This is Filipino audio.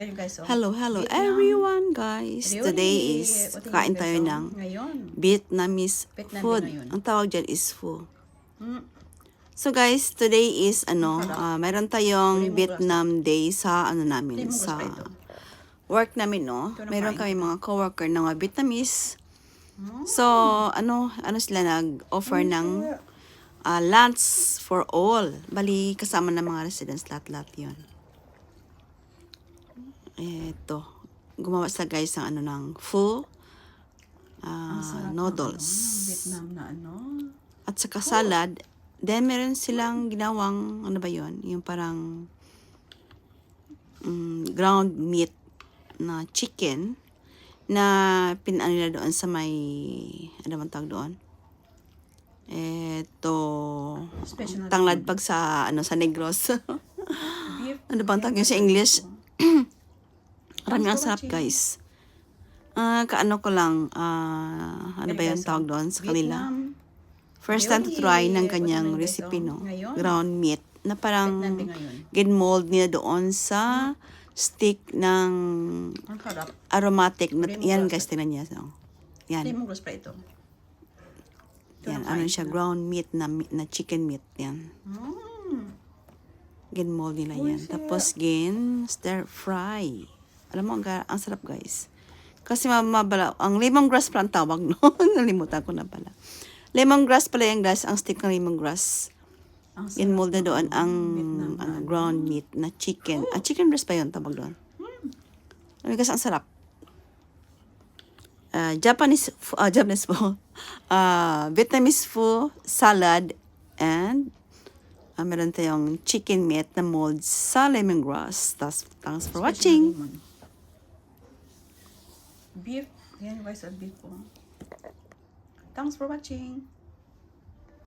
Ayun guys, so, Hello everyone guys. Today is kain tayo ng Vietnamese food. Ang tawag dyan is pho. So guys, today is meron tayong Vietnam day sa namin sa work namin, no. Meron kami mga coworker na mga Vietnamese. So ano sila nag-offer ng lunch for all. Bali kasama ng mga residents lahat-lahat 'yon. Eto, gumawa sila guys ng pho, noodles, Vietnam na at saka salad. Then meron silang ginawang yung parang ground meat na chicken na pinano nila doon sa may bang tawag doon? Eto, tanglad pag sa sa Negros. Ano bang tawag yun sa English? Marami ang sarap guys. Kaano ko lang, ano ba yung tawag doon sa kanila? First time to try ng kanyang recipe, no? Ground meat na parang gin-mold nila doon sa stick ng aromatic. Yan guys, tingnan niya. So, yan. Yan, ano siya, ground meat na chicken meat. Yan. Gin-mold nila yan. Tapos stir fry. Alam mo, ang sarap guys. Kasi mabala, ang lemongrass pala ang tawag, no? Nalimutan ko na pala. Lemongrass pala yung guys, ang stick ng lemongrass. In-mold na doon ang ground meat na chicken. Chicken breast pa yun, tawag doon. Guys, ang sarap. Japanese po. Vietnamese pho, salad, and meron tayong chicken meat na mold sa lemongrass. Thanks for watching. Beef. Yan guys, beef po. Thanks for watching.